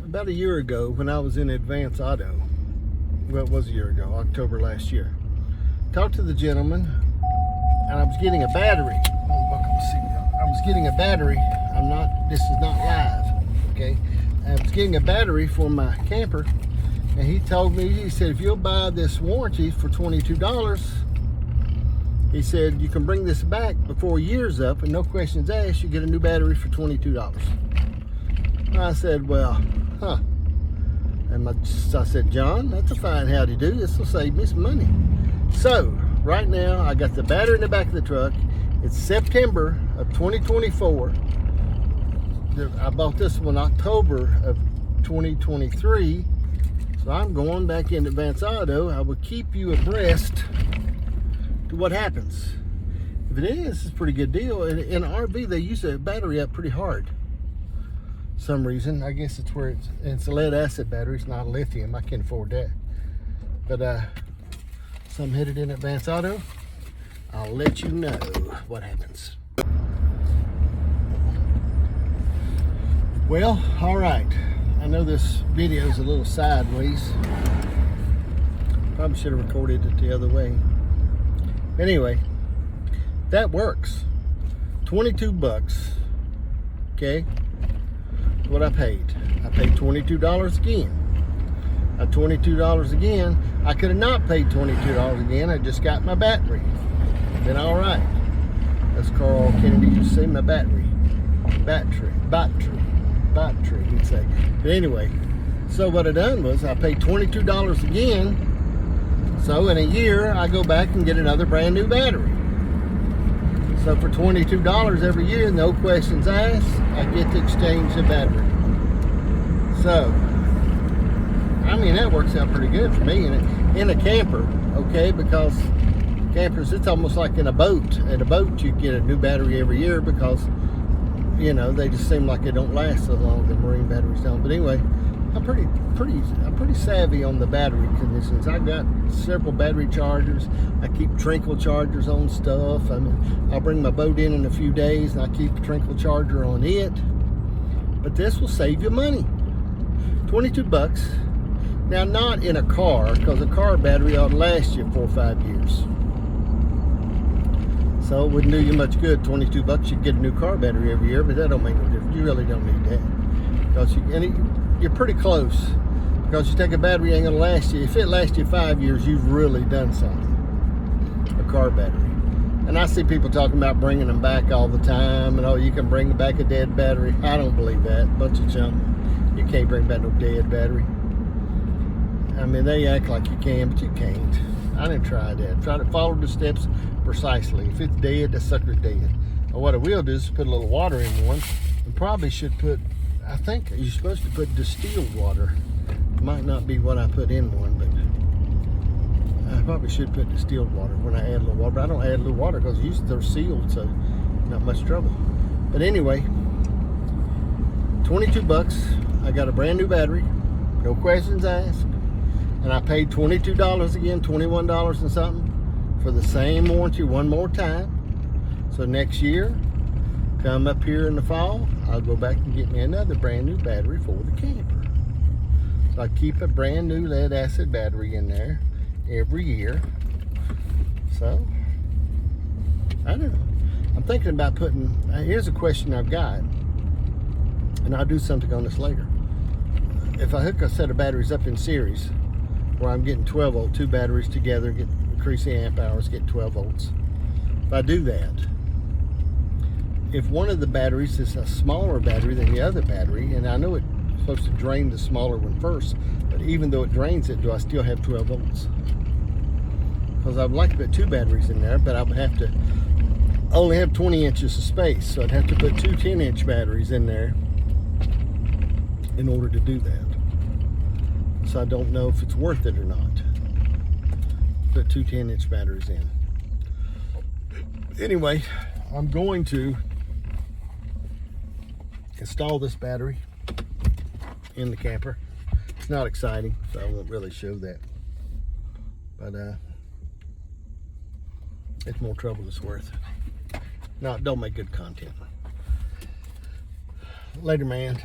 about a year ago when I was in Advance Auto, well, it was a year ago, October last year, talked to the gentleman, and I was getting a battery. I was getting a battery. This is not live, okay? I was getting a battery for my camper, and he told me, he said, if you'll buy this warranty for $22, he said, you can bring this back before a year's up, and no questions asked, you get a new battery for $22. I said, well, huh. And I said, John, that's a fine howdy do. This will save me some money. So, right now, I got the battery in the back of the truck. It's September of 2024. I bought this one October of 2023. So I'm going back into Advance Auto. I will keep you abreast to what happens. If it is, it's a pretty good deal. In an RV, they use the battery up pretty hard. Some reason, I guess it's where it's a lead acid battery. It's not lithium. I can't afford that. But so I'm headed in Advance Auto. I'll let you know what happens. Well, all right. I know this video is a little sideways. Probably should have recorded it the other way. Anyway, that works. 22 bucks. Okay, what I paid. I paid $22 again. At $22 again, I could have not paid $22 again. I just got my battery. Been all right. As Carl Kennedy used to say, my battery, he'd say. But anyway, so what I done was I paid $22 again. So in a year, I go back and get another brand new battery. So for $22 every year, no questions asked, I get to exchange the battery. So, I mean, that works out pretty good for me in a camper, okay? Because campers, it's almost like in a boat. In a boat, you get a new battery every year because, you know, they just seem like they don't last so long. The marine batteries don't. But anyway, I'm pretty savvy on the battery conditions. I got several battery chargers. I keep trickle chargers on stuff. I mean, I'll bring my boat in a few days and I keep a trickle charger on it. But this will save you money. 22 bucks. Now, not in a car, because a car battery ought to last you 4 or 5 years. So it wouldn't do you much good. 22 bucks, you'd get a new car battery every year, but that don't make no difference. You really don't need that. Because you're pretty close. Because you take a battery, ain't gonna last you. If it lasts you 5 years, you've really done something. A car battery. And I see people talking about bringing them back all the time, and oh, you can bring back a dead battery. I don't believe that. Bunch of junk. You can't bring back no dead battery. I mean, they act like you can, but you can't. I didn't try that. Try to follow the steps precisely. If it's dead, the sucker's dead. And what I will do is put a little water in one. And probably should put, I think you're supposed to put distilled water. Might not be what I put in one, but I probably should put distilled water when I add a little water. But I don't add a little water because usually they're sealed, so not much trouble. But anyway, 22 bucks. I got a brand new battery. No questions asked. And I paid $22 again, $21 and something for the same warranty one more time. So next year, come up here in the fall, I'll go back and get me another brand new battery for the camper. So I keep a brand new lead acid battery in there every year. So, I don't know. I'm thinking about putting, here's a question I've got, and I'll do something on this later. If I hook a set of batteries up in series, where I'm getting 12 volt, two batteries together, increase the amp hours, get 12 volts. If I do that, if one of the batteries is a smaller battery than the other battery, and I know it's supposed to drain the smaller one first, but even though it drains it, do I still have 12 volts? Because I would like to put two batteries in there, but I would have to only have 20 inches of space, so I'd have to put two 10-inch batteries in there in order to do that. So I don't know if it's worth it or not. Put two 10-inch batteries in. Anyway, I'm going to install this battery in the camper. It's not exciting, so I won't really show that. But it's more trouble than it's worth. No, it don't make good content. Later, man.